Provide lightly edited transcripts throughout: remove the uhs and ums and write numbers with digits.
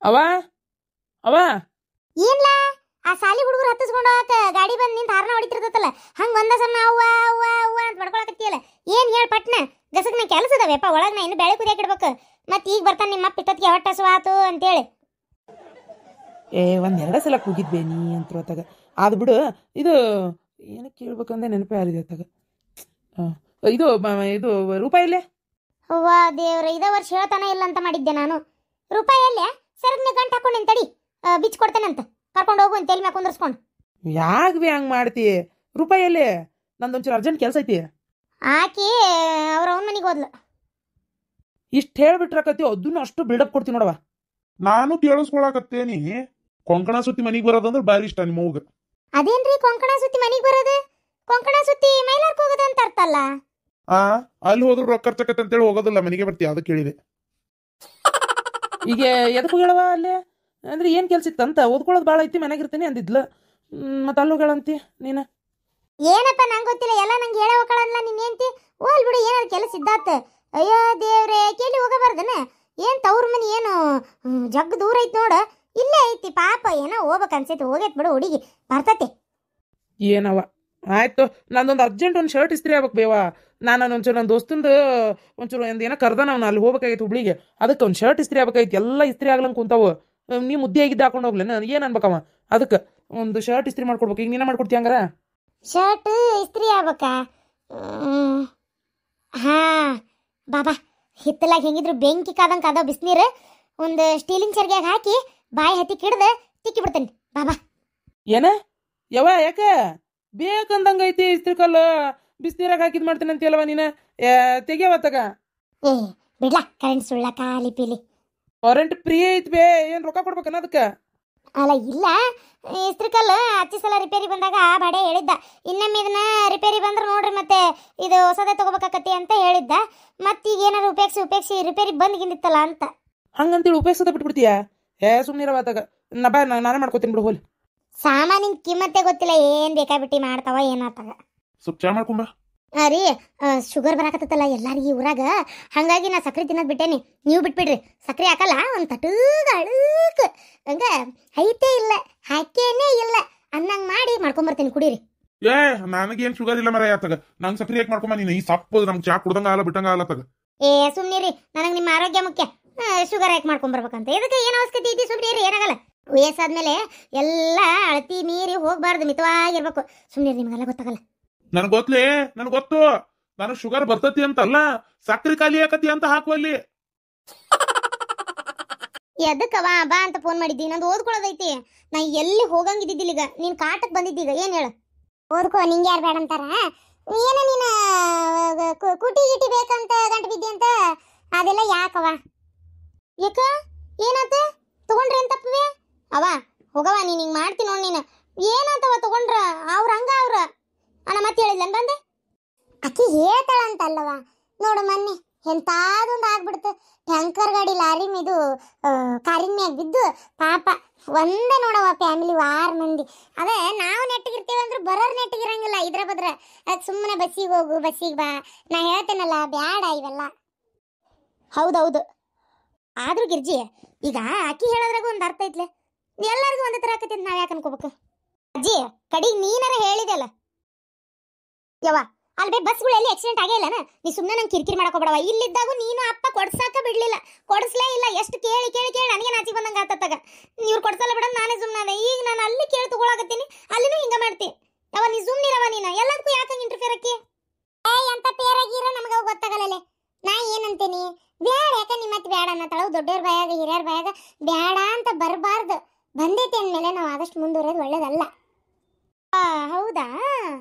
ಅವ ಅವ ಏನ್ಲ ಆ ಸಾಲಿ ಹುಡುಗರು ಹತ್ತಿಸ್ಕೊಂಡು ಗಾಡಿ ಬಂದು ನಿಂತ ಹಾರ್ನ ಹೊಡಿತಿರ್ತೈತಲ್ಲ ಹಂಗ ಒಂದ ಸಣ್ಣ ಅವ್ವ ಅವ್ವ ಅವ್ವ ಅಂತ ಬಡ್ಕೊಳಕತ್ತಿಯಲ್ಲ ಏನ್ ಹೇಳ ಪಟ್ನ ಗಸಕ್ನ ಕೆಲಸ ಇದಾವೆಪ್ಪ ಒಳಗ್ ನಾ ಇನ್ನು ಬೆಳೆ ಕುದಿಯಾಕಿಡ್ಬೇಕು ಮತ್ ಈಗ ಬರ್ತಾನೆ ನಿಮ್ಮ ಅಪ್ಪ ಇಟ್ಟೊತ್ತಿಗೆ ಹೊಟ್ಟೆ ಹಸುವಾತು ಅಂತೇಳಿ ಒಂದೆರಡು ಸಲ ಕೂಗಿದ್ಬೇ ನೀ ಅಂತ ಹೊತ್ತಾಗ ಅದು ಬಿಡು. ಇದು ಏನಕ್ಕೆ ಕೇಳ್ಬೇಕಂದ್ರೆ ನೆನಪೇ ಆಗಿದೆ ಹೊತ್ತಾಗ. ಇದು ಇದು ರೂಪಾಯಿ ಇಲ್ಲೇ? ಅವ್ವ ದೇವ್ರ ಇದ ವರ್ಷ ಹೇಳ್ತಾನೆ ಇಲ್ಲ ಅಂತ ಮಾಡಿದ್ದೆ ನಾನು. ರೂಪಾಯಿ ಅಲ್ಲೇ ಸರಗ್ನ ಗಂಟು ಹಾಕೊಂಡು ನಿಂತಡಿ ಬಿಚ್ಚ ಕೊಡ್ತೇನಂತ ಕರ್ಕೊಂಡು ಹೋಗು ಅಂತ ಎಲ್ಲಿ ಮ್ಯಾಗ ಕುಂದರ್ಸ್ಕೊಂಡು. ಯಾಕೆ ಹಂಗೆ ಮಾಡ್ತಿ? ರೂಪಾಯಿ ಅಲ್ಲೇ ನಂದೊಂಚೂರು ಅರ್ಜೆಂಟ್ ಕೆಲಸ ಐತಿ. ಆಕಿ ಅವ್ರ ಅವನ ಮನೆಗೆ ಹೋದ್ಲು. ಇಷ್ಟು ಹೇಳ್ಬಿಟ್ರಕತ್ತಿ ಅದನ್ನು ಅಷ್ಟು ಬಿಲ್ಡಪ್ ಕೊಡ್ತೀನಿ ನೋಡವ. ನಾನು ಕೇಳಿಸ್ಕೊಳಕತ್ತೇನಿ ಕೊಂಕಣ ಸುತ್ತಿ ಮನಿಗೆ ಬರೋದಂದ್ರೆ ಬಾರಿ ಇಷ್ಟ ನಿಮ್ಮ ಅವ್ಗ. ಅದೇನ್ರಿ ಕೊಂಕಣ ಸುತ್ತಿ ಮನಿಗೆ ಬರೋದು? ಕೊಂಕಣ ಸುತ್ತಿ ಮೈಲಾರ್ಕ್ ಹೋಗೋದು ಅಂತ ಅರ್ಥಲ್ಲ. ಅಲ್ಲಿ ಹೋದ್ರು ರೊಕ್ಕ ಖರ್ಚಕತ್ತೆ ಅಂತೇಳಿ ಹೋಗೋದಿಲ್ಲ ಮನೆಗೆ ಬರ್ತೀಯ ಅದಕ್ಕೆ ಕೇಳಿದೆ. ಈಗ ಎದಕ್ಕೆ ಹೇಳವ ಅಲ್ಲೇ ಅಂದ್ರೆ ಏನು ಕೆಲ್ಸ ಇತ್ತಂತ? ಓದ್ಕೊಳ್ಳೋದು ಭಾಳ ಐತಿ ಮನೆಗಿರ್ತೀನಿ ಅಂದಿದ್ಲು. ಮತ್ತೆ ಅಲ್ಲಿ ಹೋಗಳಂತಿ ನೀನು? ಏನಪ್ಪ ನಂಗೆ ಗೊತ್ತಿಲ್ಲ, ಎಲ್ಲ ನಂಗೆ ಹೇಳೋ ಹೋಗಳಲ್ಲ ನಿನ್ನೇಂತಿ. ಹೋಲ್ ಬಿಡು ಏನಾದ್ರು ಕೆಲಸ ಇದ್ದಾತ. ಅಯ್ಯೋ ದೇವ್ರೆ ಕೇಳಿ ಹೋಗಬಾರ್ದನ? ಏನ್ ತವ್ರ ಮನಿ ಏನು ಜಗ್ ದೂರ ಐತಿ ನೋಡ, ಇಲ್ಲೇ ಐತಿ ಪಾಪ. ಏನೋ ಹೋಗ್ಬೇಕು ಅನ್ಸೈತಿ, ಹೋಗೈತ್ ಬಿಡು ಹುಡುಗಿ ಬರ್ತತಿ. ಏನವ ಆಯ್ತು, ನಂದೊಂದು ಅರ್ಜೆಂಟ್ ಒಂದು ಶರ್ಟ್ ಇಸ್ತ್ರಿ ಆಗ್ಬೇಕು ಬೇವಾ. ನಾನು ಒಂಚೂರು ನನ್ನ ದೋಸ್ತಂದು ಒಂಚೂರು ಒಂದು ಏನೋ ಕರ್ದ ನಾವು ಅಲ್ಲಿ ಹೋಗ್ಬೇಕಾಗಿತ್ತು ಹುಬ್ಳಿಗೆ, ಅದಕ್ಕೆ ಒಂದು ಶರ್ಟ್ ಇಸ್ತ್ರಿ ಆಗ್ಬೇಕಾಯ್ತು. ಎಲ್ಲ ಇಸ್ತ್ರಿ ಆಗ್ಲಂಗೆ ಕುಂತಾವು. ನೀ ಮುದ್ದೆ ಆಗಿದ್ದು ಹಾಕೊಂಡು ಹೋಗ್ಲೇನ? ಏನು ಅನ್ಬೇಕವ? ಅದಕ್ಕೆ ಒಂದು ಶರ್ಟ್ ಇಸ್ತ್ರಿ ಮಾಡ್ಕೊಡ್ಬೇಕು. ಈಗ ನೀನೇ ಮಾಡ್ಕೊಡ್ತೀಯ ಹಂಗಾರ? ಶರ್ಟ್ ಇಸ್ತ್ರಿ ಆಗ್ಬೇಕಾ? ಹಾ ಬಾಬಾ, ಹಿತ್ತಲಾಗ ಹೆಂಗಿದ್ರು ಬೆಂಕಿ ಕಾದಂಗೆ ಕಾದೋ ಬಿಸಿನೀರು ಒಂದು ಸ್ಟೀಲಿನ ಚರ್ಗ್ಯಾಗ ಹಾಕಿ ಬಾಯಿ ಹತ್ತಿ ಕಿಡ್ದು ತಿಕ್ಕಿ ಬಿಡ್ತೇನೆ ಬಾಬಾ. ಏನ ಯವ ಯಾಕೆ ಬೇಕಂದಂಗೆ ಐತಿ ಇಸ್ತ್ರಿ ಕಲ್ಲು ಬಿಸಿನೀರಾಗ ಹಾಕಿದ್ ಮಾಡ್ತೀನಿ ಅಂತೀಯಲ್ವ ನೀನು? ತೆಗಿಯವತ್ತಾಗ ಏ ಬಿಡ್ಲಾ ಕರೆಂಟ್ ಸುಳ್ಳ ಖಾಲಿ ಪೀಲಿ. ಕರೆಂಟ್ ಫ್ರೀ ಐತಿ ಬೇ, ಏನು ರೊಕ್ಕ ಕೊಡ್ಬೇಕನ್ನ ಅದಕ್ಕೆ? ಅಲ್ಲ ಇಲ್ಲ, ಇಸ್ತ್ರಿ ಕಲ್ಲು ಹಚ್ಚಿ ಸಲ ರಿಪೇರಿ ಬಂದಾಗ ಬಾಡೆ ಹೇಳಿದ್ದ, ಇನ್ನೊಮ್ಮೆ ಇದನ್ನ ರಿಪೇರಿ ಬಂದ್ರೆ ನೋಡ್ರಿ ಮತ್ತೆ ಇದು ಹೊಸದೇ ತಗೋಬೇಕಾಕತಿ ಅಂತ ಹೇಳಿದ್ದ. ಮತ್ತೀಗ ಏನಾದ್ರು ಉಪಯೋಗಿಸಿ ರಿಪೇರಿ ಬಂದ್ಗಿಂದಿತ್ತಲ್ಲ ಅಂತ. ಹಂಗಂತೇಳಿ ಉಪಯೋಗಿಸೋದ ಬಿಟ್ಬಿಡ್ತೀಯ? ಸುಮ್ಮನಿರವಾತಾಗ ನಾನೇ ಮಾಡ್ಕೋತೀನಿ ಬಿಡು ಹೋಲಿ. ಸಾಮಾನಿನ ಕಿಮ್ಮತ್ತೆ ಗೊತ್ತಿಲ್ಲ, ಏನ್ ಬೇಕಾಬಿಟ್ಟಿ ಮಾಡ್ತಾವ ಏನಾತಾಗ. ಸ್ವಲ್ಪ ಚಾ ಮಾಡ್ಕೊಂಬ. ರೀ ಶುಗರ್ ಬರಾಕತ್ತಲ್ಲ ಎಲ್ಲಾರಿಗೆ ಊರಾಗ, ಹಂಗಾಗಿ ನಾ ಸಕ್ರೆ ತಿನ್ನೋದು ಬಿಟ್ಟೇನಿ. ನೀವು ಬಿಟ್ಬಿಡ್ರಿ, ಸಕ್ರೆ ಹಾಕಲ್ಲ ಒಂದು ತಟುಗ ಅಳುಕ್ ಹಂಗ ಐತೆ ಇಲ್ಲ ಹಾಕೇನೇ ಇಲ್ಲ ಅನ್ನಂಗ್ ಮಾಡಿ ಮಾಡ್ಕೊಂಬರ್ತೇನೆ, ಕುಡೀರಿ. ನನಗೇನ್ ಶುಗರ್ ಇಲ್ಲ ಮರ ಆತಾಗ, ನಂಗೆ ಸಕ್ರಿ ಯಾಕೆ ಮಾಡ್ಕೊಂಬ ನೀನು? ಈ ಸಪ್ಪು ನಮ್ಗೆ ಚಾ ಕುಡ್ದಂಗ ಆಲ ಬಿಟ್ಟಂಗ ಆಲತ್ತಾಗ. ಸುಮ್ನಿರಿ, ನನಗೆ ನಿಮ್ಮ ಆರೋಗ್ಯ ಮುಖ್ಯ. ಶುಗರ್ ಯಾಕೆ ಮಾಡ್ಕೊಂಬರ್ಬೇಕಂತ ಇದಕ್ಕೆ ಏನು ಅವಶ್ಯಕತೆ ಐತಿ? ಸುಮ್ನಿರಿ, ಏನಾಗಲ್ಲ. ವಯಸ್ಸಾದ್ಮೇಲೆ ಎಲ್ಲ ಅಳತಿ ಮೀರಿ ಹೋಗ್ಬಾರ್ದು, ಮಿತವಾಗಿರ್ಬೇಕು. ಸುಮ್ನಿರಿ, ನಿಮ್ಗೆಲ್ಲ ಗೊತ್ತಾಗಲ್ಲ. ನನ್ ಗೊತ್ತು ನನಗ್ ಶುಗರ್ ಬರ್ತತಿ ಅಂತಲ್ಲ, ಸಕ್ರಿ ಖಾಲಿ ಆಕತಿ ಅಂತ ಹಾಕುವಲ್ಲಿ. ಎದಕ್ಕವ ಬಾ ಅಂತ ಫೋನ್ ಮಾಡಿದ್ದಿ? ನಂದು ಓದ್ಕೊಳ್ಳೋದೈತಿ, ನಾ ಎಲ್ಲಿ ಹೋಗಂಗಿದ್ದಿಲ್ಲ. ಈಗ ನೀನ್ ಕಾಟಕ್ ಬಂದಿದ್ದೀಗ ಏನ್ ಹೇಳ? ಓದ್ಕೋ, ನಿಂಗೆ ಯಾರು ಬೇಡ ಅಂತಾರ? ಏನ ನೀನ ಕುಟಿ ಗಿಟಿ ಬೇಕಂತ ಗಂಟು ಬಿದ್ದಿ ಅಂತ ಅದೆಲ್ಲ ಯಾಕವ? ಯಾಕ ಏನಾತ? ತಗೊಂಡ್ರಿ ಅಂತ ತಪ್ಪುವೆ ಅವ? ಹೋಗವ, ನೀನ್ ಹಿಂಗ್ ಮಾಡ್ತೀನಿ ನೋಡ್. ನೀನು ಏನಂತವ ತಗೊಂಡ್ರ? ಅವ್ರ ಹಂಗ ಅವ್ರ ಅಣ್ಣ ಮತ್ತೆ ಹೇಳಿದ್ಲನ್ ಬಂದೆ? ಅಕ್ಕಿ ಹೇಳ್ತಾಳಂತಲ್ಲವ. ನೋಡು ಮೊನ್ನೆ ಎಂತಾದೊಂದು ಆಗ್ಬಿಡ್ತು, ಟ್ಯಾಂಕರ್ ಗಾಡಿ ಲಾರಿ ಇದು ಕಾರಿನ ಮ್ಯಾಗ ಬಿದ್ದು ಪಾಪ ಒಂದೇ ನೋಡವ ಫ್ಯಾಮಿಲಿ 6 ಮಂದಿ. ಅದೇ ನಾವು ನೆಟ್ಟಿಗಿರ್ತೀವಿ ಅಂದ್ರೆ ಬರೋರು ನೆಟ್ಟಿಗಿರಂಗಿಲ್ಲ. ಇದ್ರ ಬದ್ರ ಅದಕ್ಕೆ ಸುಮ್ಮನೆ ಬಸ್ಸಿಗೆ ಹೋಗು, ಬಸ್ಸಿಗೆ ಬಾ. ನಾ ಹೇಳ್ತೇನಲ್ಲ, ಬ್ಯಾಡ ಇವೆಲ್ಲ. ಹೌದೌದು, ಆದ್ರೂ ಗಿರ್ಜಿ ಈಗ ಅಕ್ಕಿ ಹೇಳೋದ್ರಾಗ ಒಂದು ಅರ್ಥ ಐತ್ಲೆ. ಎಲ್ಲರಿಗೂ ಒಂದೇ ತರ ಆಕತಿ ಅಂತ ನಾವ್ ಯಾಕೆ ಅನ್ಕೋಬೇಕು? ಅಜ್ಜಿ ಕಡಿಗೆ ನೀನಾರ ಹೇಳಿದೆಲ್ಲ ಯವ್ವ, ಅಲ್ಬೇ ಬಸ್ಗಳು ಎಲ್ಲಿ ಆಕ್ಸಿಡೆಂಟ್ ಆಗೇ ಇಲ್ಲನ? ನೀ ಸುಮ್ಮನೆ ನಂಗೆ ಕಿರಿಕಿರಿ ಮಾಡಕೋಬೇಡವ. ಇಲ್ಲಿದ್ದಾಗ ನೀನು ಅಪ್ಪ ಕೊಡ್ಸಾಕ ಬಿಡ್ಲಿಲ್ಲ, ಕೊಡಿಸ್ಲೇ ಇಲ್ಲ. ಎಷ್ಟು ಕೇಳಿ ಕೇಳಿ ಕೇಳಿ ನನಗೆ ನಾಚಿಗೆ ಬಂದಂಗೆ ಆತತ್ತಾಗ. ಇವ್ರು ಕೊಡ್ಸಲ್ಲ ಬಿಡ, ನಾನೇ ಸುಮ್ಮನೆ. ಈಗ ನಾನು ಅಲ್ಲಿ ಕೇಳಿ ತಗೊಳಕತ್ತೀನಿ, ಅಲ್ಲಿನೂ ಹಿಂಗ ಮಾಡ್ತಿ. ಯಾವ ನೀ ಸುಮ್ಮನಿರವ, ನೀನು ಎಲ್ಲದಕ್ಕೂ ಯಾಕಂಗೆ ಇಂಟರ್ಫಿಯರ್ ಆಕಿ? ಎಂತ ಪೇರಾಗಿರೋ ನಮ್ಗೆ ಅವು ಗೊತ್ತಾಗಲ್ಲೇ. ನಾ ಏನಂತೀನಿ, ಬ್ಯಾಡ ಯಾಕ ನಿಮ್ಮತ್ತೆ ಬ್ಯಾಡ ಅನ್ನತ್ತಾಳು. ದೊಡ್ಡವ್ರ ಬಾಯಾಗ ಹಿರಿಯರ ಬಾಯಾಗ ಬ್ಯಾಡ ಅಂತ ಬರಬಾರ್ದು. ಬಂದೈತಿ ಅಂದಮೇಲೆ ನಾವು ಆದಷ್ಟು ಮುಂದುವರೆಯೋದು ಒಳ್ಳೇದಲ್ಲ. ಹೌದಾ?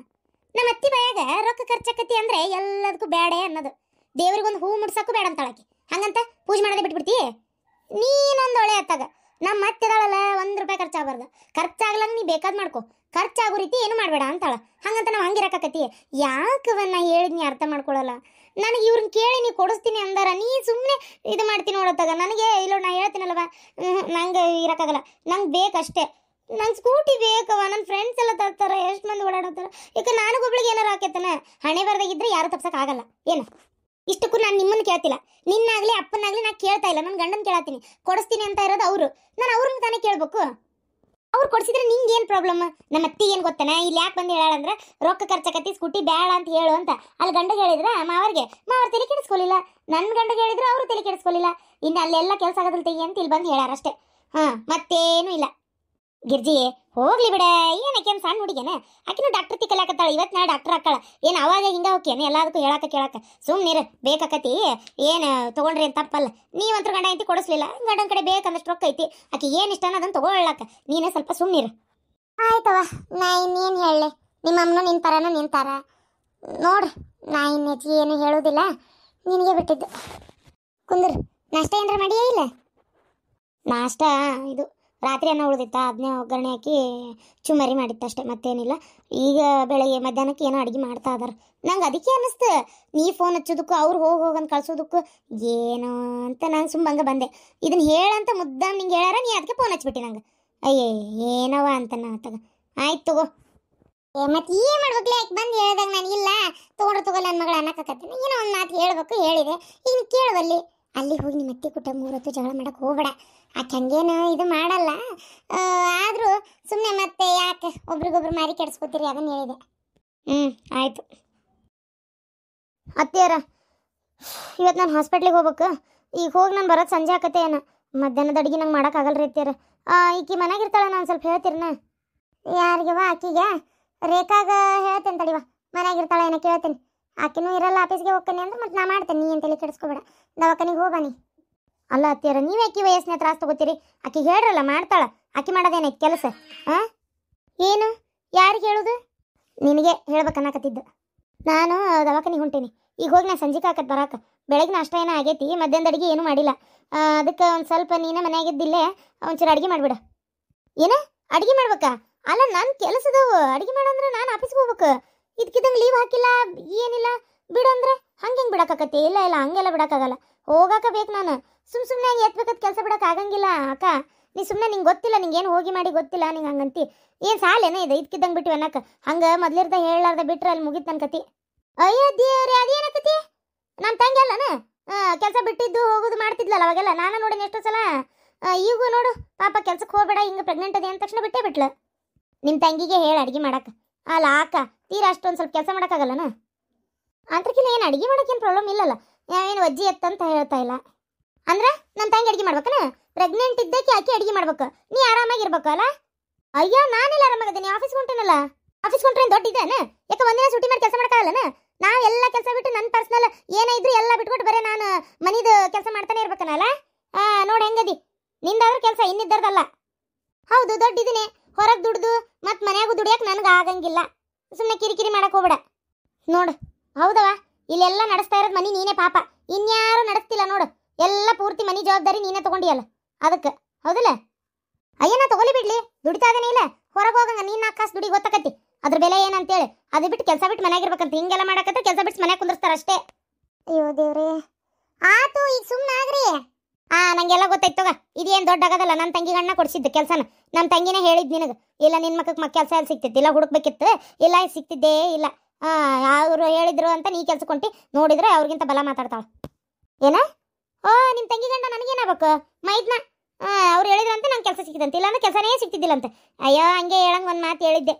ನಮ್ಮ ಅತ್ತಿ ಬಾಯಾಗ ರೊಕ್ಕ ಖರ್ಚಾಕತಿ ಅಂದ್ರೆ ಎಲ್ಲದಕ್ಕೂ ಬ್ಯಾಡೆ ಅನ್ನೋದು. ದೇವ್ರಿಗೊಂದು ಹೂ ಮುಡ್ಸಕ್ಕೂ ಬೇಡ ಅಂತಾಳಕಿ. ಹಂಗಂತ ಪೂಜೆ ಮಾಡೋದೇ ಬಿಟ್ಬಿಡ್ತಿ? ನೀನೊಂದು ಒಳ್ಳೆ ಅತ್ತಾಗ. ನಮ್ಮ ಅತ್ತಿದಾಳಲ್ಲ, 1 ರೂಪಾಯಿ ಖರ್ಚಾಗಬಾರ್ದು. ಖರ್ಚಾಗ್ಲಂಗೆ ನೀ ಬೇಕಾದ್ ಮಾಡ್ಕೊ, ಖರ್ಚಾಗೋ ರೀತಿ ಏನು ಮಾಡಬೇಡ ಅಂತಾಳ. ಹಂಗಂತ ನಾವು ಹಂಗಿರಕತಿ? ಯಾಕವನ್ನ ಹೇಳಿದ್ ನೀ ಅರ್ಥ ಮಾಡ್ಕೊಳಲ್ಲ? ನನಗೆ ಇವ್ರನ್ನ ಕೇಳಿ ನೀ ಕೊಡಿಸ್ತೀನಿ ಅಂದಾರ, ನೀ ಸುಮ್ಮನೆ ಇದು ಮಾಡ್ತೀನಿ ನೋಡತ್ತಾಗ. ನನಗೆ ಇಲ್ಲ, ನಾ ಹೇಳ್ತೀನಲ್ವ, ನಂಗೆ ಇರೋಕ್ಕಾಗಲ್ಲ, ನಂಗೆ ಬೇಕಷ್ಟೇ. ನಂಗೆ ಸ್ಕೂಟಿ ಬೇಕವ. ನನ್ನ ಫ್ರೆಂಡ್ಸ್ ಎಲ್ಲ ತರ್ತಾರೆ, ಎಷ್ಟು ಮಂದಿ ಓಡಾಡತ್ತಾರ. ಯಾಕೆ ನನಗೊಬ್ಳಿಗೆ ಏನಾರು ಆಕೈತನ? ಹಣೆ ಬರ್ದಾಗಿದ್ರೆ ಯಾರು ತಪ್ಸಕ್ ಆಗಲ್ಲ ಏನು? ಇಷ್ಟಕ್ಕೂ ನಾನು ನಿಮ್ಮನ್ನ ಕೇಳ್ತಿಲ್ಲ. ನಿನ್ನಾಗ್ಲಿ ಅಪ್ಪನಾಗ್ಲಿ ನಾ ಕೇಳ್ತಾ ಇಲ್ಲ, ನನ್ನ ಗಂಡನ್ ಕೇಳತ್ತೀನಿ. ಕೊಡಿಸ್ತೀನಿ ಅಂತ ಇರೋದು ಅವರು, ನಾನು ಅವ್ರನ್ನ ತಾನೇ ಕೇಳ್ಬೇಕು. ಅವ್ರು ಕೊಡ್ಸಿದ್ರೆ ನಿಂಗೆ ಏನು ಪ್ರಾಬ್ಲಮ್? ನಮ್ಮ ಅತ್ತಿ ಏನು ಗೊತ್ತಾನ, ಇಲ್ಲಿ ಯಾಕೆ ಬಂದು ಹೇಳಂದ್ರೆ ರೊಕ್ಕ ಖರ್ಚಾಕತ್ತಿ ಸ್ಕೂಟಿ ಬೇಡ ಅಂತ ಹೇಳು ಅಂತ. ಅಲ್ಲಿ ಗಂಡ ಹೇಳಿದ್ರೆ ಮಾವರ್ ತಲೆ ಕೆಡಿಸ್ಕೊಲಿಲ್ಲ, ನನ್ನ ಗಂಡ ಹೇಳಿದ್ರೆ ಅವರು ತಲೆ ಕೆಡಿಸ್ಕೊಲಿಲ್ಲ. ಇನ್ನು ಅಲ್ಲೆಲ್ಲ ಕೆಲಸ ಆಗೋದಿಲ್ಲ ತೆಗಿ ಅಂತ ಇಲ್ಲಿ ಬಂದು ಹೇಳಾರಷ್ಟೇ. ಮತ್ತೇನು ಇಲ್ಲ. ಗಿರ್ಜಿ ಹೋಗ್ಲಿ ಬಿಡ, ಏನಕ್ಕೆ ಸಣ್ಣ ಹುಡುಗೇನ, ಆಕಿನೂ ಡಾಕ್ಟರ್ ತಿಕ್ಕಲಾಕತ್ತಾಳ. ಇವತ್ತು ನಾಳೆ ಡಾಕ್ಟರ್ ಹಾಕಾಳ. ಏನು ಅವಾಗ ಹಿಂಗ ಹೋಗ್ಯೇನೆ ಎಲ್ಲದಕ್ಕೂ ಕೇಳಾಕ ಸುಮ್ಮನಿರು. ಬೇಕಾಕತಿ ಏನು ತೊಗೊಂಡ್ರಿ ಅಂತ ತಪ್ಪಲ್ಲ. ನೀವಂತ್ರ ಗಂಡ ಐತಿ ಕೊಡಿಸ್ಲಿಲ್ಲ, ಗಂಡನ ಕಡೆ ಬೇಕಂದಷ್ಟು ರೊಕ್ಕ ಐತಿ, ಆಕೆ ಏನು ಇಷ್ಟ ಅನ್ನೋದನ್ನು ತಗೊಳ್ಳಾಕ ನೀನೇ ಸ್ವಲ್ಪ ಸುಮ್ಮನಿರು. ಆಯ್ತವ, ನಾ ಇನ್ನೇನು ಹೇಳಲಿ, ನಿಮ್ಮಮ್ಮನೂ ನಿಂತಾರನ ನಿಂತಾರ ನೋಡ್ರಿ. ನಾ ಇನ್ನು ಹೆಚ್ಚಿಗೆ ಏನು ಹೇಳೋದಿಲ್ಲ, ನಿನಗೆ ಬಿಟ್ಟಿದ್ದು. ಕುಂದ್ರು, ನಾಷ್ಟ ಏನಾರ ಮಾಡಿಯೇ ಇಲ್ಲ? ನಾಷ್ಟ ಇದು ರಾತ್ರಿ ಅನ್ನ ಉಳಿದಿತ್ತ, ಅದನ್ನೇ ಒಗ್ಗರಣೆ ಹಾಕಿ ಚುಮ್ಮರಿ ಮಾಡಿತ್ತು ಅಷ್ಟೇ, ಮತ್ತೇನಿಲ್ಲ. ಈಗ ಬೆಳಗ್ಗೆ ಮಧ್ಯಾಹ್ನಕ್ಕೆ ಏನೋ ಅಡುಗೆ ಮಾಡ್ತಾ ಇದಾರೆ. ನಂಗೆ ಅದಕ್ಕೆ ಅನ್ನಿಸ್ತು ನೀ ಫೋನ್ ಹಚ್ಚೋದಕ್ಕೂ ಅವ್ರು ಹೋಗಂತ ಕಳ್ಸೋದಕ್ಕೂ ಏನೋ ಅಂತ ನಾನು ಸುಮ್ಮಂಗೆ ಬಂದೆ. ಇದನ್ನ ಹೇಳಂತ ಮುದ್ದಾಮ್ ನಿಂಗೆ ಹೇಳಾರ, ನೀ ಅದಕ್ಕೆ ಫೋನ್ ಹಚ್ಬಿಟ್ಟು ನಂಗೆ. ಅಯ್ಯೇ ಏನವ ಅಂತ ನಾ ತಗ. ಆಯ್ತು ತಗೋ. ಮತ್ತೆ ಏನು ಮಾಡ್ಬೇಕಲ್ಲ, ಯಾಕೆ ಬಂದು ಹೇಳ್ದಾಗ ನನಗಿಲ್ಲ ತಗೊಳ್ಳಿ ನನ್ನ ಮಗಳು ಅನ್ನಕತ್ತೀನಿ. ಏನೋ ಒಂದು ಮಾತು ಹೇಳ್ಬೇಕು, ಹೇಳಿದೆ. ಈಗ ಕೇಳುವಲ್ಲಿ ಅಲ್ಲಿ ಹೋಗಿ ನಿಮ್ಮ ಅತ್ತೆ ಕುಟ 3 ಹೊತ್ತು ಜಗಳ ಮಾಡಕ್ಕೆ ಹೋಗ್ಬೇಡ. ಆಕೆ ಹಂಗೇನು ಇದು ಮಾಡಲ್ಲ, ಆದರೂ ಸುಮ್ಮನೆ ಮತ್ತೆ ಯಾಕೆ ಒಬ್ರಿಗೊಬ್ರು ಮಾರಿ ಕೆಡಿಸ್ಕೊತೀರಿ, ಅದನ್ನು ಹೇಳಿದೆ. ಆಯಿತು. ಅತ್ತೆಯರ ಇವತ್ತು ನಾನು ಹಾಸ್ಪಿಟ್ಲಿಗೆ ಹೋಗ್ಬೇಕು. ಈಗ ಹೋಗಿ ನಾನು ಬರೋದು ಸಂಜೆ ಆಕತ್ತೆ. ಏನು ಮಧ್ಯಾಹ್ನದ ಅಡುಗೆ ನಂಗೆ ಮಾಡೋಕ್ಕಾಗಲ್ರಿ ಅತ್ತೆಯರ. ಈಕಿ ಮನೆಗಿರ್ತಾಳೆ, ನಾನು ಸ್ವಲ್ಪ ಹೇಳ್ತೀರನ. ಯಾರಿಗವ? ಆಕಿಗೆ ರೇಖಾಗ ಹೇಳ್ತೇನೆ ತಡಿವ. ಮನೆಯಾಗಿರ್ತಾಳೆ ಏನೋ ಕೇಳ್ತೇನೆ. ಆಕಿನೂ ಇರಲ್ಲ, ಆಫೀಸ್ಗೆ ಹೋಗ್ತಾನೆ ಅಂದ್ರೆ ಮತ್ತೆ ನಾ ಮಾಡ್ತೇನೆ, ನೀ ಅಂತೇಳಿ ಕೆಡಿಸ್ಕೊಬೇಡ. ದವಾಖಾನಿಗೆ ಹೋಗಾನಿ. ಅಲ್ಲ ಅತ್ತಿಯರ, ನೀವೇ ಆಕಿ ವಯಸ್ಸಿನ ತ್ರಾಸ ತಗೋತೀರಿ. ಆಕಿ ಹೇಳ್ರಲ್ಲ ಮಾಡ್ತಾಳ, ಆಕಿ ಮಾಡೋದೇನೈತೆ ಕೆಲಸ? ಏನು ಯಾರಿಗೆ ಹೇಳುದು? ನಿನಗೆ ಹೇಳ್ಬೇಕನ್ನಕತ್ತಿದ್ದು. ನಾನು ದವಾಖಾನಿಗೆ ಹೊಂಟೀನಿ. ಈಗ ಹೋಗಿ ನಾನು ಸಂಜೆ ಹಾಕತ್ ಬರಾಕ. ಬೆಳಗ್ಗೆ ನಾಷ್ಟ ಏನೋ ಆಗೈತಿ, ಮಧ್ಯಾಹ್ನದ ಅಡುಗೆ ಏನೂ ಮಾಡಿಲ್ಲ. ಅದಕ್ಕೆ ಒಂದು ಸ್ವಲ್ಪ ನೀನೇ ಮನೆಯಾಗಿದ್ದಿಲ್ಲೇ ಒಂಚೂರು ಅಡುಗೆ ಮಾಡಿಬಿಡ. ಏನ ಅಡುಗೆ ಮಾಡ್ಬೇಕಾ? ಅಲ್ಲ ನನ್ನ ಕೆಲಸದವು ಅಡುಗೆ ಮಾಡಂದ್ರೆ ನಾನು ಆಫೀಸ್ಗೆ ಹೋಗ್ಬೇಕು. ಇದಕ್ಕಿದ್ದಂಗೆ ಲೀವ್ ಹಾಕಿಲ್ಲ ಏನಿಲ್ಲ, ಬಿಡಂದ್ರೆ ಹಂಗೆ ಬಿಡೋಕ್ಕಾಕತ್ತೆ? ಇಲ್ಲ ಹಂಗೆಲ್ಲ ಬಿಡೋಕ್ಕಾಗಲ್ಲ, ಹೋಗಾಕ ಬೇಕು ನಾನು. ಸುಮ್ಮನೆ ಹಂಗೆ ಎತ್ಬೇಕತ್ ಕೆಲಸ ಬಿಡೋಕೆ ಆಗಂಗಿಲ್ಲ ಅಕ್ಕ. ನೀ ಸುಮ್ಮನೆ ನಿಂಗೆ ಗೊತ್ತಿಲ್ಲ, ನಿಂಗೇನು ಹೋಗಿ ಮಾಡಿ ಗೊತ್ತಿಲ್ಲ, ನಿಂಗೆ ಹಂಗಂತಿ. ಏನು ಸಾಲೇನೇ ಇದೆ ಇದಕ್ಕಿದ್ದಂಗೆ ಬಿಟ್ಟು ಅನ್ನಕ್ಕೆ? ಹಂಗೆ ಮೊದ್ಲಿರ್ದ ಹೇಳಾರ್ದ ಬಿಟ್ರೆ ಅಲ್ಲಿ ಮುಗಿತು ನನ್ನ ಕತಿ. ಅಯ್ಯೋ ದೇವ್ರಿ, ಅದೇನಕತಿ? ನಮ್ಮ ತಂಗಿ ಅಲ್ಲನ ಕೆಲಸ ಬಿಟ್ಟಿದ್ದು ಹೋಗೋದು ಮಾಡ್ತಿದ್ಲಲ್ಲ ಅವಾಗೆಲ್ಲ, ನಾನು ನೋಡೇನೆ ಎಷ್ಟೋ ಸಲ. ಈಗೂ ನೋಡು ಪಾಪ ಕೆಲ್ಸಕ್ಕೆ ಹೋಗಬೇಡ, ಹಿಂಗೆ ಪ್ರೆಗ್ನೆಂಟ್ ಅದೇ ಅಂದ ತಕ್ಷಣ ಬಿಟ್ಟೇ ಬಿಟ್ಲ. ನಿಮ್ಮ ತಂಗಿಗೆ ಹೇಳಿ ಅಡುಗೆ ಮಾಡಕ್ಕೆ. ಅಲ್ಲ ಅಕ್ಕ, ತೀರಾ ಅಷ್ಟೊಂದು ಸ್ವಲ್ಪ ಕೆಲಸ ಮಾಡೋಕ್ಕಾಗಲ್ಲನ? ಅಂತ್ರಕ್ಕಿಲ್ಲ, ಏನು ಅಡುಗೆ ಮಾಡೋಕ್ಕೇನು ಪ್ರಾಬ್ಲಮ್ ಇಲ್ಲಲ್ಲ. ನಾವೇನು ಅಜ್ಜಿ ಎತ್ತಂತ ಹೇಳ್ತಾ ಇಲ್ಲ. ಅಂದ್ರೆ ನನ್ನ ತಂಗಿ ಅಡುಗೆ ಮಾಡ್ಬೇಕನ? ಪ್ರೆಗ್ನೆಂಟ್ ಇದ್ದಕ್ಕೆ ಆಕೆ ಅಡುಗೆ ಮಾಡ್ಬೇಕು, ನೀ ಆರಾಮಾಗಿರ್ಬೇಕು ಅಲ್ಲ? ಅಯ್ಯೋ ನಾನೆಲ್ಲ ಆರಾಮಾಗದ್ದೀನಿ, ಆಫೀಸ್ಗೆ ಹೊಂಟೇನಲ್ಲ. ಆಫೀಸ್ಗೆ ಹೊಂಟ್ರೆ ದೊಡ್ಡ ಇದೇನು? ಯಾಕೆ ಒಂದಿನ ಸೂಟಿ ಮಾಡಿ ಕೆಲಸ ಮಾಡೋಕ್ಕಾಗಲ್ಲನ? ನಾವೆಲ್ಲ ಕೆಲಸ ಬಿಟ್ಟು ನನ್ನ ಪರ್ಸ್ನಲ್ ಏನೇ ಇದ್ರು ಎಲ್ಲ ಬಿಟ್ಬಿಟ್ಟು ಬರೀ ನಾನು ಮನಿದು ಕೆಲಸ ಮಾಡ್ತಾನೆ ಇರ್ಬೇಕನಲ್ಲ? ನೋಡಿ ಹೆಂಗದಿ ನಿಂದಾದ್ರೂ ಕೆಲಸ, ಇನ್ನಿದ್ದರ್ದಲ್ಲ. ಹೌದು ದೊಡ್ಡಿದ್ದೀನಿ, ಹೊರಗೆ ದುಡ್ದು ಮತ್ತು ಮನ್ಯಾಗೂ ದುಡಿಯಕ್ಕೆ ನನಗೆ ಆಗಂಗಿಲ್ಲ. ಸುಮ್ಮನೆ ಕಿರಿಕಿರಿ ಮಾಡಕ್ಕೆ ಹೋಗ್ಬೇಡ. ನೋಡು ಹೌದವ, ಇಲ್ಲೆಲ್ಲ ನಡೆಸ್ತಾ ಇರೋದು ಮನಿ ನೀನೇ ಪಾಪ, ಇನ್ಯಾರು ನಡೆಸ್ತಿಲ್ಲ ನೋಡು. ಎಲ್ಲ ಪೂರ್ತಿ ಮನಿ ಜವಾಬ್ದಾರಿ ನೀನೇ ತಗೊಂಡಿಯಲ್ಲ, ಅದಕ್ಕೆ ಹೌದಲ್ಲ? ಅಯ್ಯ ನಾ ತಗೊಲಿ ಬಿಡ್ಲಿ, ದುಡಿತಾ ಇದೇನೆ ಇಲ್ಲ. ಹೊರಗೆ ಹೋಗಂಗ ನೀನು 4 ಕಾಸು ದುಡಿ ಗೊತ್ತಾಕತಿ ಅದ್ರ ಬೆಲೆ ಏನಂತೇಳಿ. ಅದು ಬಿಟ್ಟು ಕೆಲಸ ಬಿಟ್ಟು ಮನೆಯಾಗಿರ್ಬೇಕಂತ ಹಿಂಗೆಲ್ಲ ಮಾಡಕತ್ತೆ, ಕೆಲಸ ಬಿಟ್ಟು ಮನೆಗೆ ಕುಂದಿರ್ತಾರೆ ಅಷ್ಟೇ. ಅಯ್ಯೋ ದೇವ್ರಿ, ಆತು ಈಗ ಸುಮ್ಮನೆ ಆಗ್ರಿ. ನಂಗೆಲ್ಲ ಗೊತ್ತಾಯ್ತು ತಗ, ಇದೇನು ದೊಡ್ಡ ಆಗೋದಲ್ಲ. ನನ್ನ ತಂಗಿ ಗಣ್ಣ ಕೊಡಿಸಿದ್ದು ಕೆಲಸನ, ನಮ್ಮ ತಂಗಿನೇ ಹೇಳಿದ್ ನಿನಗೆ. ಇಲ್ಲ ನಿನ್ನ ಮಕ್ಕಕ್ಕೆ ಕೆಲಸ ಎಲ್ಲಿ ಸಿಕ್ತಿತ್ತು? ಇಲ್ಲ ಹುಡುಕ್ಬೇಕಿತ್ತು, ಇಲ್ಲ ಸಿಕ್ತಿದ್ದೇ ಇಲ್ಲ. ಅವರು ಹೇಳಿದ್ರು ಅಂತ ನೀ ಕೆಲ್ಸಕೊಂಟಿ, ನೋಡಿದ್ರೆ ಅವ್ರಿಗಿಂತ ಬಲ ಮಾತಾಡ್ತಾಳೆ. ಏನ? ನಿಮ್ಮ ತಂಗಿ ಗಂಡ ನನಗೇನಾಗಬೇಕು? ಮೈದ್ನ ಅವ್ರು ಹೇಳಿದ್ರಂತೆ ನಂಗೆ ಕೆಲಸ ಸಿಕ್ಕಿದಂತೆ, ಇಲ್ಲಾಂದ್ರೆ ಕೆಲಸನೇ ಸಿಕ್ತಿದ್ದಿಲ್ಲಂತೆ. ಅಯ್ಯೋ ಹಂಗೆ ಹೇಳಂಗೆ ಒಂದು ಮಾತು ಹೇಳಿದ್ದೆ.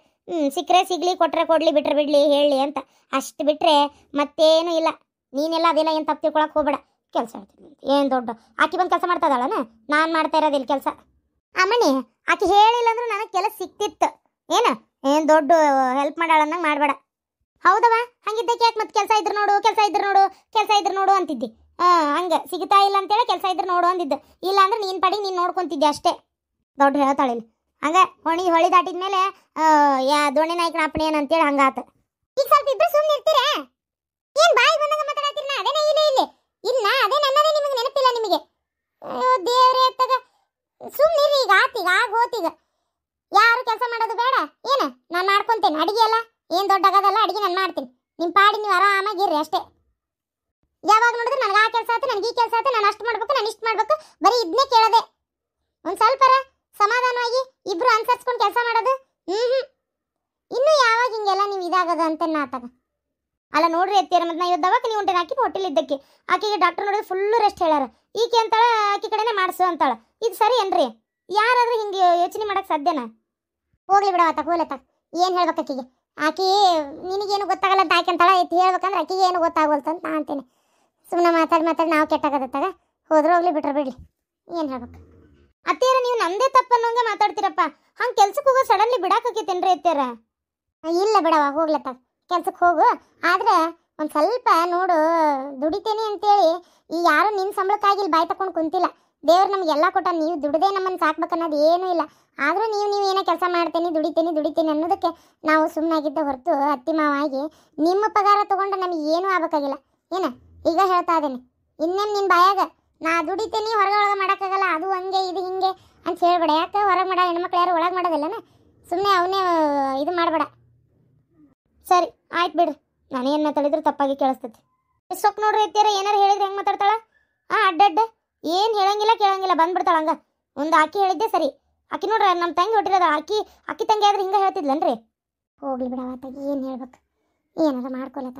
ಸಿಕ್ಕರೆ ಸಿಗ್ಲಿ, ಕೊಟ್ಟರೆ ಕೊಡ್ಲಿ, ಬಿಟ್ರೆ ಬಿಡ್ಲಿ ಹೇಳಿ ಅಂತ ಅಷ್ಟು ಬಿಟ್ರೆ ಮತ್ತೇನು ಇಲ್ಲ. ನೀನೆಲ್ಲ ಅದೆಲ್ಲ ಏನು ತಪ್ಪು ತಿಳ್ಕೊಳಕ್ಕೆ ಹೋಗ್ಬೇಡ. ಕೆಲಸ ಹೇಳ್ತೀನಿ ಏನು ದೊಡ್ಡ ಆಕೆ ಬಂದು ಕೆಲಸ ಮಾಡ್ತಾ ಇದ್ದಾಳನ? ನಾನು ಮಾಡ್ತಾ ಇರೋದಿಲ್ಲ ಕೆಲಸ. ಅಮ್ಮನಿ ಆಕೆ ಹೇಳಿಲ್ಲ ಅಂದ್ರೂ ನನಗೆ ಕೆಲಸ ಸಿಕ್ತಿತ್ತು. ಏನು ದೊಡ್ಡ ಹೆಲ್ಪ್ ಮಾಡಾಳನ್ನಂಗೆ ಮಾಡಬೇಡ. ಹೌದವ, ಹಂಗಿದ್ದಕ್ಕೆ ಯಾಕೆ ಮತ್ತೆ ಕೆಲಸ ಇದ್ರು ನೋಡು, ಕೆಲಸ ಇದ್ರು ನೋಡು ಅಂತಿದ್ದಿ. ಹಂಗೆ ಸಿಗ್ತಾ ಇಲ್ಲ ಅಂತೇಳಿ ಕೆಲಸ ಇದ್ರೆ ನೋಡು ಅಂದಿದ್ದು. ಇಲ್ಲ ಅಂದ್ರೆ ನೀನು ಪಡಿಗೆ ನೀನು ನೋಡ್ಕೊಂತಿದ್ದೆ ಅಷ್ಟೇ. ದೊಡ್ಡ ಹೇಳ್ತಾಳಿಲ್ಲ ಹಂಗೆ. ಹೊಳಿ ದಾಟಿದ ಮೇಲೆ ದೋಣಿ ನಾಯ್ಕನ ಅಪ್ಪಣೆ ಏನಂತೇಳಿ ಹಂಗಾತ. ಈಗ ಸ್ವಲ್ಪ ಇಬ್ಬರು ಸುಮ್ಮನೆ ಇರ್ತೀರಾ? ಏನು ಬಾಯಿ ಬಂದಂಗೆ ಮಾತಾಡ್ತೀರ? ಅದೇನೇ ಇಲ್ಲ ಅದೇ ನನ್ನದೇ ನಿಮಗೆ ನೆನಪಿಲ್ಲ ನಿಮಗೆ. ದೇವ್ರೇ ತಗ ಸುಮ್ಮನಿರಿ. ಈಗ ಆತೀಗ ಹೋತೀಗ ಯಾರು ಕೆಲಸ ಮಾಡೋದು ಬೇಡ. ಏನು ನಾನು ಮಾಡ್ಕೊತೇನೆ ಅಡಿಗೆ ಎಲ್ಲ, ಏನು ದೊಡ್ಡ ಆಗೋದಲ್ಲ. ಅಡಿಗೆ ನಾನು ಮಾಡ್ತೀನಿ, ನಿಮ್ಮ ಪಾಡಿ ನೀವು ಆರಾಮಾಗಿರ್ರಿ ಅಷ್ಟೇ. ಯಾವಾಗ ನೋಡಿದ್ರೆ ನನಗೆ ಆ ಕೆಲಸ ಆಯ್ತು, ನನಗೆ ಈ ಕೆಲಸ ಆಯ್ತು, ನಾನು ಅಷ್ಟು ಮಾಡ್ಬೇಕು, ನಾನು ಇಷ್ಟು ಮಾಡ್ಬೇಕು, ಬರೀ ಇದನ್ನೇ ಕೇಳೋದೆ. ಒಂದು ಸ್ವಲ್ಪರ ಸಮಾಧಾನವಾಗಿ ಇಬ್ರು ಅನುಸರಿಸ್ಕೊಂಡು ಕೆಲಸ ಮಾಡೋದು. ಇನ್ನೂ ಯಾವಾಗ ಹಿಂಗೆಲ್ಲ ನೀವು ಇದಾಗದ ಅಂತ ನಾತಾಗ. ಅಲ್ಲ ನೋಡ್ರಿ ಎತ್ತೀರ ಮತ್ತೆ ನಾ ಇವತ್ತು ದವಾಖಾನೆ ಹೊಂಟೇನೆ ಆಕಿ ಹೋಟೆಲ್ ಇದ್ದಕ್ಕೆ ಆಕಿಗೆ ಡಾಕ್ಟರ್ ನೋಡಿದ್ರೆ ಫುಲ್ ರೆಸ್ಟ್ ಹೇಳ್ಯಾರ ಈಕೆ ಅಂತಾಳ ಆಕಿ ಕಡೆನೇ ಮಾಡಿಸು ಅಂತಾಳ ಇದು ಸರಿ ಏನ್ರಿ ಯಾರಾದ್ರೂ ಹಿಂಗೆ ಯೋಚನೆ ಮಾಡಕ್ ಸಾಧ್ಯನಾ ಹೋಗ್ಲಿ ಬಿಡವ ತಗ ಹೋಗ್ಲತ್ತ ಏನು ಹೇಳ್ಬೇಕು ಆಕಿಗೆ ಆಕಿ ನಿನಗೇನು ಗೊತ್ತಾಗಲ್ಲ ಅಂತ ಆಕೆ ಅಂತಾಳ ಎತ್ತಿ ಹೇಳ್ಬೇಕಂದ್ರೆ ಆಕಿಗೆ ಏನು ಗೊತ್ತಾಗೋಲ್ತ ಅಂತ ನಾ ಅಂತೇನೆ ಸುಮ್ಮನೆ ಮಾತಾಡಿ ನಾವು ಕೆಟ್ಟಾಗತ್ತಾಗ ಹೋದ್ರೆ ಹೋಗ್ಲಿ ಬಿಟ್ರೆ ಬಿಡ್ಲಿ ಏನು ಹೇಳ್ಬೇಕು ಅತ್ತೆಯರ ನೀವು ನಂದೇ ತಪ್ಪನ್ನೋಂಗೆ ಮಾತಾಡ್ತೀರಪ್ಪ ಹಂಗೆ ಕೆಲ್ಸಕ್ಕೆ ಹೋಗೋ ಸಡನ್ಲಿ ಬಿಡಾಕತ್ತೇನ್ರಿ ಅತ್ತೆಯರ ಇಲ್ಲ ಬಿಡವ ಹೋಗ್ಲತ್ತ ಕೆಲ್ಸಕ್ಕೆ ಹೋಗು ಆದ್ರೆ ಒಂದು ಸ್ವಲ್ಪ ನೋಡು ದುಡಿತೇನೆ ಅಂತೇಳಿ ಈ ಯಾರು ನಿನ್ನ ಸಂಬಳಕ್ಕಾಗಿ ಬಾಯಿ ತಕೊಂಡು ಕುಂತಿಲ್ಲ ದೇವ್ರು ನಮಗೆಲ್ಲ ಕೊಟ್ಟ ನೀವು ದುಡ್ದೇ ನಮ್ಮನ್ನು ಸಾಕ್ಬೇಕನ್ನೋದು ಏನೂ ಇಲ್ಲ ಆದರೂ ನೀವು ಏನೋ ಕೆಲಸ ಮಾಡ್ತೇನೆ ದುಡಿತೇನೆ ಅನ್ನೋದಕ್ಕೆ ನಾವು ಸುಮ್ಮನಾಗಿದ್ದ ಹೊರತು ಅತ್ತಿ ಮಾವಾಗಿ ನಿಮ್ಮ ಪಗಾರ ತೊಗೊಂಡು ನಮಗೆ ಏನೂ ಆಗಬೇಕಾಗಿಲ್ಲ ಏನ ಈಗ ಹೇಳ್ತಾ ಇದ್ದೇನೆ ಇನ್ನೇನು ನಿನ್ನ ಬಾಯಾಗ ನಾ ದುಡಿತೇನೆ ಹೊರಗೆ ಮಾಡೋಕ್ಕಾಗಲ್ಲ ಅದು ಹಂಗೆ ಇದು ಹಿಂಗೆ ಅಂತ ಹೇಳ್ಬೇಡ ಯಾಕೆ ಹೊರಗೆ ಮಾಡೋ ಹೆಣ್ಮಕ್ಳು ಯಾರು ಒಳಗೆ ಮಾಡೋದಿಲ್ಲನ ಸುಮ್ಮನೆ ಅವನೇ ಇದು ಮಾಡಬೇಡ ಸರಿ ಆಯ್ತು ಬಿಡ್ರಿ ನಾನೇನು ಮಾತಾಡಿದ್ರು ತಪ್ಪಾಗಿ ಕೇಳಿಸ್ತೈತಿ ಸೊಕ್ ನೋಡ್ರಿ ಎತ್ತೀರ ಏನಾರು ಹೇಳಿದ್ರೆ ಹೆಂಗೆ ಮಾತಾಡ್ತಾಳ ಅಡ್ಡಡ್ಡ ಏನು ಹೇಳಂಗಿಲ್ಲ ಕೇಳಂಗಿಲ್ಲ ಬಂದ್ಬಿಡ್ತಾಳ ಹಂಗ ಒಂದು ಆಕಿ ಹೇಳಿದ್ದೆ ಸರಿ ಆಕಿ ನೋಡ್ರಿ ನಮ್ಮ ತಂಗಿ ಹೊಟ್ಟಿರೋದ ಆಕಿ ತಂಗಿ ಆದ್ರೆ ಹಿಂಗೆ ಹೇಳ್ತಿದ್ಲನ್ರಿ ಹೋಗ್ಲಿ ಬಿಡವ ಏನು ಹೇಳ್ಬೇಕು ಏನಾರ ಮಾಡ್ಕೊಲತ್ತ